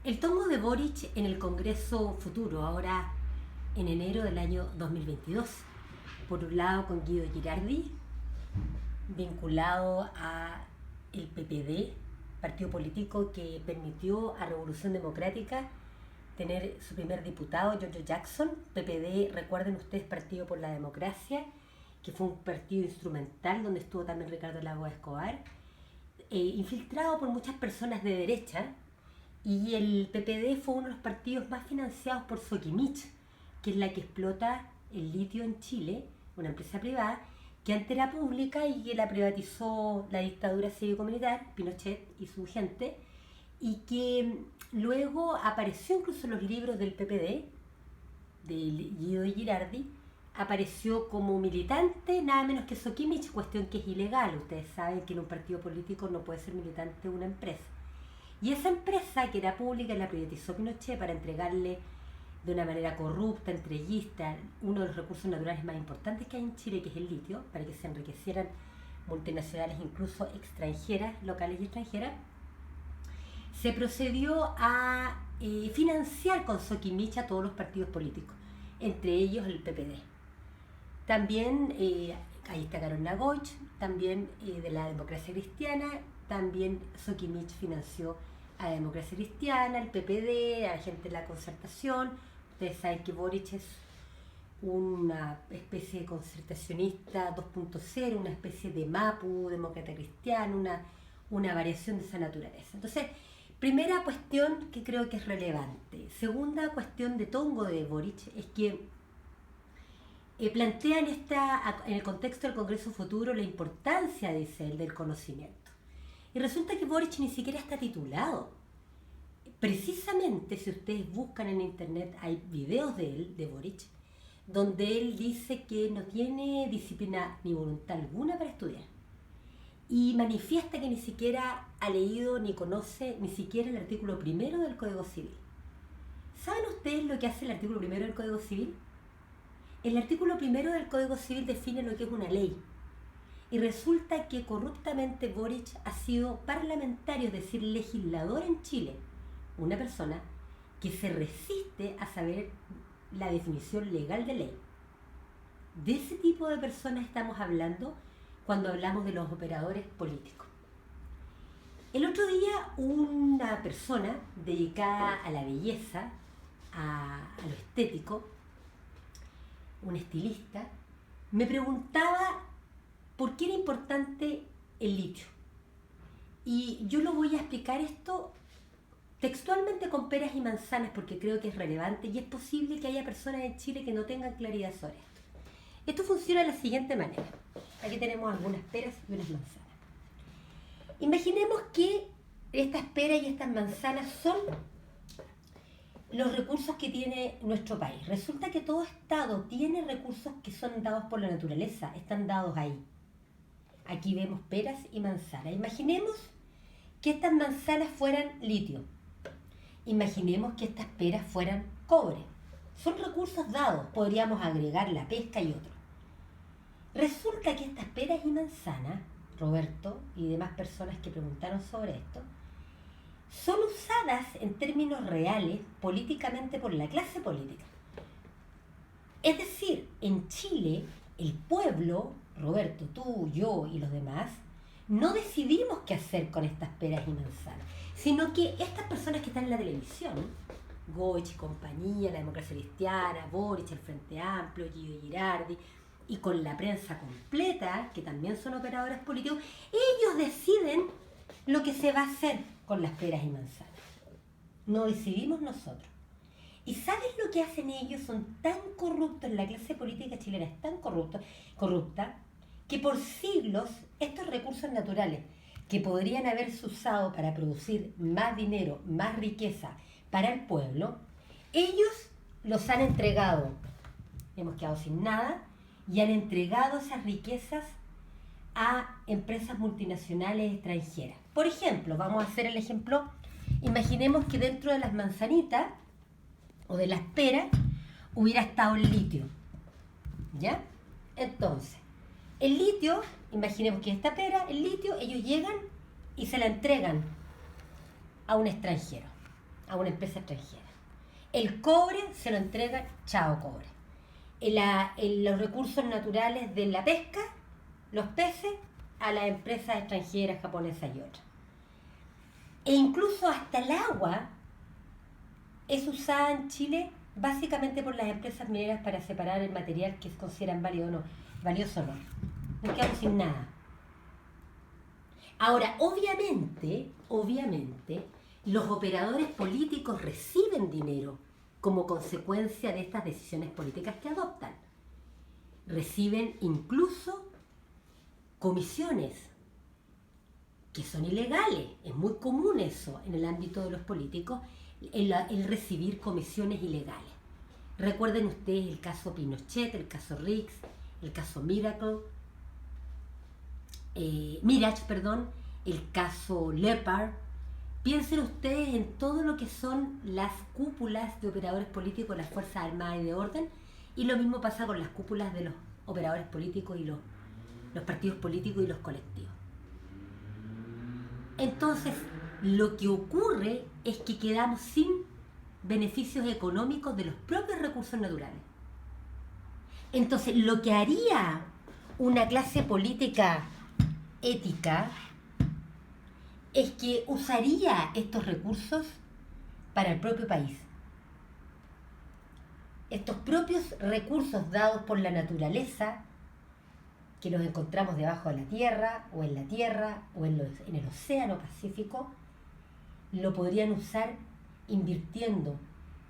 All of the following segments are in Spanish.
El tombo de Boric en el Congreso Futuro, ahora en enero del año 2022. Por un lado con Guido Girardi, vinculado a el PPD, partido político que permitió a Revolución Democrática tener su primer diputado, Giorgio Jackson. PPD, recuerden ustedes, Partido por la Democracia, que fue un partido instrumental donde estuvo también Ricardo Lagos Escobar, infiltrado por muchas personas de derecha, y el PPD fue uno de los partidos más financiados por Sokimich, que es la que explota el litio en Chile, una empresa privada que antes era pública y que la privatizó la dictadura cívico-militar, Pinochet y su gente, y que luego apareció incluso en los libros del PPD, de Guido Girardi, apareció como militante nada menos que Sokimich, cuestión que es ilegal. Ustedes saben que en un partido político no puede ser militante de una empresa. Y esa empresa, que era pública, la privatizó Pinochet para entregarle de una manera corrupta, entreguista, uno de los recursos naturales más importantes que hay en Chile, que es el litio, para que se enriquecieran multinacionales, incluso extranjeras, locales y extranjeras. Se procedió a financiar con Sokimich a todos los partidos políticos, entre ellos el PPD. También, ahí está Carolina Goich, también de la Democracia Cristiana, también Sokimich financió a la Democracia Cristiana, al PPD, a la gente de la Concertación. Ustedes saben que Boric es una especie de concertacionista 2.0, una especie de MAPU, demócrata cristiano, una variación de esa naturaleza. Entonces, primera cuestión que creo que es relevante. Segunda cuestión de tongo de Boric es que plantea en el contexto del Congreso Futuro la importancia, dice él, del conocimiento. Y resulta que Boric ni siquiera está titulado. Precisamente, si ustedes buscan en internet, hay videos de él, de Boric, donde él dice que no tiene disciplina ni voluntad alguna para estudiar. Y manifiesta que ni siquiera ha leído ni conoce ni siquiera el artículo 1 del Código Civil. ¿Saben ustedes lo que hace el artículo 1 del Código Civil? El artículo 1 del Código Civil define lo que es una ley. Y resulta que corruptamente Boric ha sido parlamentario, es decir, legislador en Chile. Una persona que se resiste a saber la definición legal de ley. De ese tipo de personas estamos hablando cuando hablamos de los operadores políticos. El otro día una persona dedicada a la belleza, a lo estético, un estilista, me preguntaba por qué era importante el litio. Y yo lo voy a explicar esto textualmente con peras y manzanas porque creo que es relevante y es posible que haya personas en Chile que no tengan claridad sobre esto. Esto funciona de la siguiente manera. Aquí tenemos algunas peras y unas manzanas. Imaginemos que estas peras y estas manzanas son los recursos que tiene nuestro país. Resulta que todo Estado tiene recursos que son dados por la naturaleza, están dados ahí. Aquí vemos peras y manzanas. Imaginemos que estas manzanas fueran litio. Imaginemos que estas peras fueran cobre. Son recursos dados, podríamos agregar la pesca y otros. Resulta que estas peras y manzanas, Roberto y demás personas que preguntaron sobre esto, son usadas en términos reales políticamente por la clase política. Es decir, en Chile, el pueblo, Roberto, tú, yo y los demás, no decidimos qué hacer con estas peras y manzanas, sino que estas personas que están en la televisión, Goich y compañía, la Democracia Cristiana, Boric, el Frente Amplio, Guido Girardi, y con la prensa completa, que también son operadores políticos, ellos deciden lo que se va a hacer con las peras y manzanas. No decidimos nosotros. ¿Y sabes lo que hacen ellos? Son tan corruptos, la clase política chilena es tan corrupta, que por siglos estos recursos naturales que podrían haberse usado para producir más dinero, más riqueza para el pueblo, ellos los han entregado. Hemos quedado sin nada y han entregado esas riquezas a empresas multinacionales extranjeras. Por ejemplo, vamos a hacer el ejemplo, imaginemos que dentro de las manzanitas o de las peras hubiera estado el litio, ¿ya? Entonces, el litio, imaginemos que esta pera, el litio, ellos llegan y se la entregan a un extranjero, a una empresa extranjera. El cobre se lo entregan, chao cobre. Los recursos naturales de la pesca, los peces, a las empresas extranjeras, japonesas y otras. E incluso hasta el agua es usada en Chile básicamente por las empresas mineras para separar el material que consideran valioso o no. Nos quedamos sin nada. Ahora, obviamente, los operadores políticos reciben dinero como consecuencia de estas decisiones políticas que adoptan. Reciben incluso comisiones que son ilegales. Es muy común eso en el ámbito de los políticos, el recibir comisiones ilegales. Recuerden ustedes el caso Pinochet, el caso Riggs, el caso Mirage, el caso Leopard. Piensen ustedes en todo lo que son las cúpulas de operadores políticos de las Fuerzas Armadas y de Orden, y lo mismo pasa con las cúpulas de los operadores políticos y los partidos políticos y los colectivos. Entonces, lo que ocurre es que quedamos sin beneficios económicos de los propios recursos naturales. Entonces, lo que haría una clase política ética es que usaría estos recursos para el propio país. Estos propios recursos dados por la naturaleza, que los encontramos debajo de la tierra, o en el océano Pacífico, lo podrían usar invirtiendo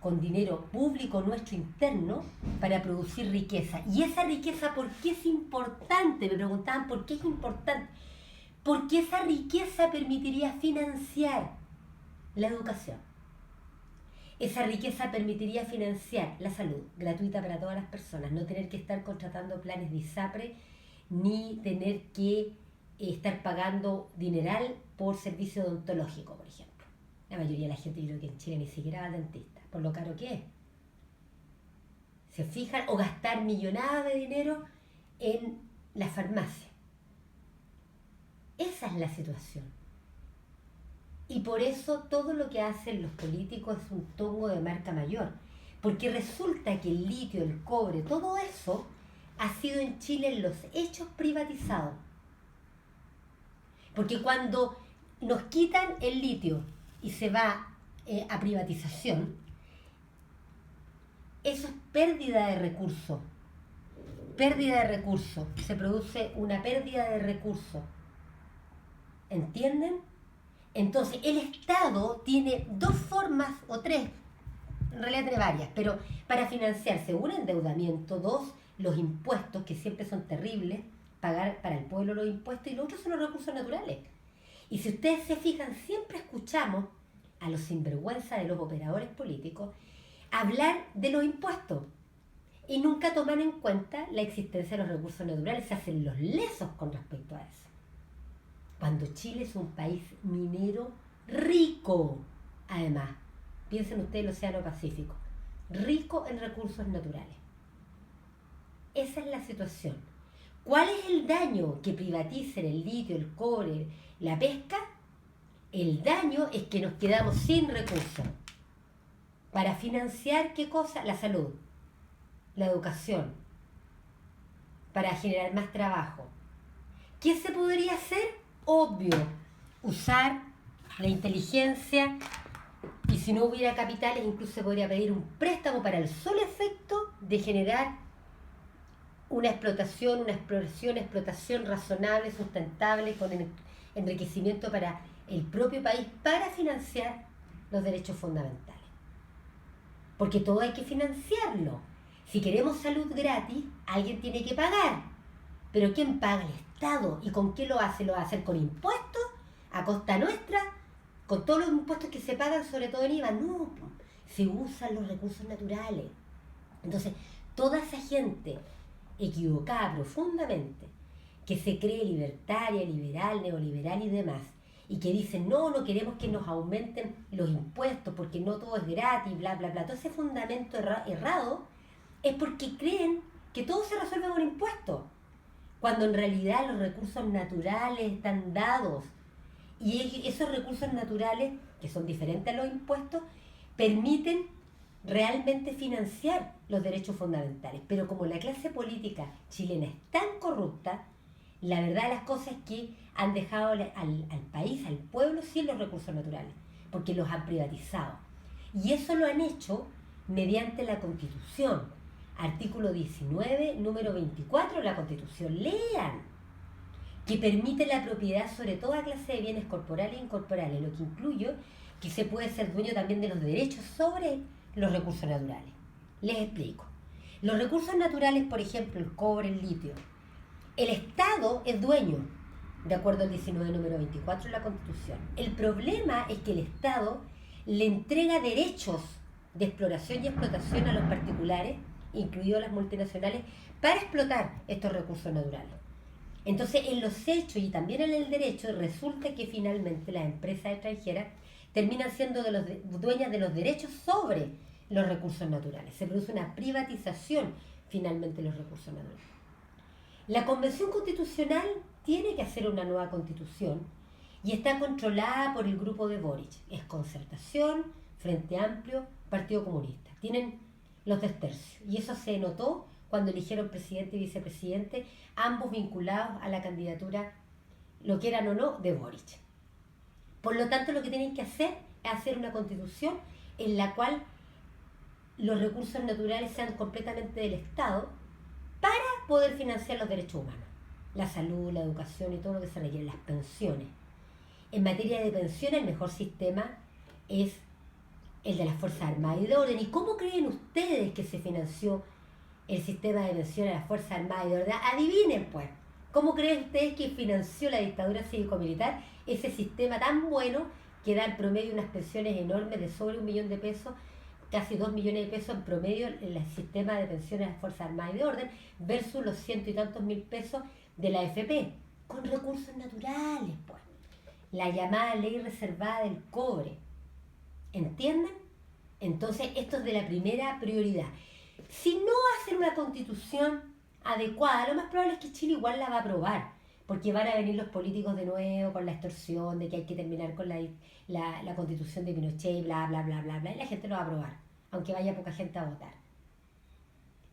con dinero público nuestro interno para producir riqueza. Y esa riqueza, ¿por qué es importante? Me preguntaban, ¿por qué es importante? Porque esa riqueza permitiría financiar la educación. Esa riqueza permitiría financiar la salud gratuita para todas las personas, no tener que estar contratando planes de ISAPRE, ni tener que estar pagando dineral por servicio odontológico, por ejemplo. La mayoría de la gente, yo creo que en Chile ni siquiera va al dentista, por lo caro que es. Se fijan, o gastar millonadas de dinero en la farmacia. Esa es la situación. Y por eso todo lo que hacen los políticos es un tongo de marca mayor. Porque resulta que el litio, el cobre, todo eso ha sido en Chile en los hechos privatizados. Porque cuando nos quitan el litio y se va a privatización, eso es pérdida de recursos. Pérdida de recursos. Se produce una pérdida de recursos. ¿Entienden? Entonces, el Estado tiene dos formas, o tres, en realidad tiene varias, pero para financiarse, un endeudamiento, dos, los impuestos, que siempre son terribles, pagar para el pueblo los impuestos, y los otros son los recursos naturales. Y si ustedes se fijan, siempre escuchamos a los sinvergüenza de los operadores políticos hablar de los impuestos, y nunca toman en cuenta la existencia de los recursos naturales, se hacen los lesos con respecto a eso. Cuando Chile es un país minero rico, además, piensen ustedes el Océano Pacífico, rico en recursos naturales. Esa es la situación. ¿Cuál es el daño que privaticen el litio, el cobre, la pesca? El daño es que nos quedamos sin recursos para financiar, ¿qué cosa? La salud, la educación, para generar más trabajo. ¿Qué se podría hacer? Obvio, usar la inteligencia, y si no hubiera capitales, incluso se podría pedir un préstamo para el solo efecto de generar una explotación razonable, sustentable, con enriquecimiento para el propio país, para financiar los derechos fundamentales. Porque todo hay que financiarlo. Si queremos salud gratis, alguien tiene que pagar. Pero ¿quién paga? El Estado. ¿Y con qué lo hace? ¿Lo va a hacer con impuestos? ¿A costa nuestra? ¿Con todos los impuestos que se pagan, sobre todo en IVA? No, se usan los recursos naturales. Entonces, toda esa gente equivocada profundamente, que se cree libertaria, liberal, neoliberal y demás, y que dicen, no queremos que nos aumenten los impuestos porque no todo es gratis, bla, bla, bla. Todo ese fundamento errado es porque creen que todo se resuelve con impuestos, cuando en realidad los recursos naturales están dados, y esos recursos naturales, que son diferentes a los impuestos, permiten realmente financiar los derechos fundamentales. Pero como la clase política chilena es tan corrupta, la verdad de las cosas es que han dejado al país, al pueblo, sin los recursos naturales, porque los han privatizado. Y eso lo han hecho mediante la Constitución. Artículo 19, número 24 de la Constitución. Lean, que permite la propiedad sobre toda clase de bienes corporales e incorporales, lo que incluye que se puede ser dueño también de los derechos sobre los recursos naturales. Les explico. Los recursos naturales, por ejemplo, el cobre, el litio, el Estado es dueño, de acuerdo al 19, número 24 de la Constitución. El problema es que el Estado le entrega derechos de exploración y explotación a los particulares, incluidos las multinacionales, para explotar estos recursos naturales. Entonces, en los hechos y también en el derecho, resulta que finalmente las empresas extranjeras terminan siendo dueñas de los derechos sobre los recursos naturales. Se produce una privatización finalmente de los recursos naturales. La Convención Constitucional tiene que hacer una nueva constitución y está controlada por el grupo de Boric. Es Concertación, Frente Amplio, Partido Comunista. Tienen los 2/3. Y eso se notó cuando eligieron presidente y vicepresidente, ambos vinculados a la candidatura, lo quieran o no, de Boric. Por lo tanto, lo que tienen que hacer es hacer una constitución en la cual los recursos naturales sean completamente del Estado para poder financiar los derechos humanos, la salud, la educación y todo lo que se requiere, las pensiones. En materia de pensiones, el mejor sistema es el de las Fuerzas Armadas y de Orden. ¿Y cómo creen ustedes que se financió el sistema de pensiones de las Fuerzas Armadas y de Orden? Adivinen, pues. ¿Cómo creen ustedes que financió la dictadura cívico-militar ese sistema tan bueno que da en promedio unas pensiones enormes de sobre 1 millón de pesos, casi 2 millones de pesos en promedio en el sistema de pensiones de las Fuerzas Armadas y de Orden, versus los 100 y tantos mil pesos de la AFP? Con recursos naturales, pues. La llamada ley reservada del cobre. ¿Entienden? Entonces, esto es de la primera prioridad. Si no hacen una constitución adecuada, lo más probable es que Chile igual la va a aprobar, porque van a venir los políticos de nuevo con la extorsión de que hay que terminar con la constitución de Pinochet y bla, bla, bla, bla, bla, y la gente lo va a aprobar, aunque vaya poca gente a votar.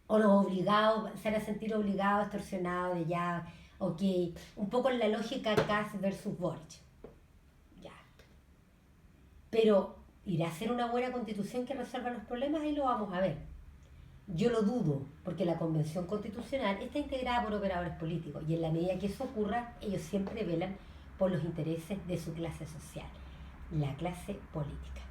O los obligados, se van a sentir obligados, extorsionados de ya, ok, un poco en la lógica Kass versus Boric. Ya. Pero, ¿irá a ser una buena constitución que resuelva los problemas? Ahí lo vamos a ver. Yo lo dudo, porque la Convención Constitucional está integrada por operadores políticos y en la medida que eso ocurra, ellos siempre velan por los intereses de su clase social, la clase política.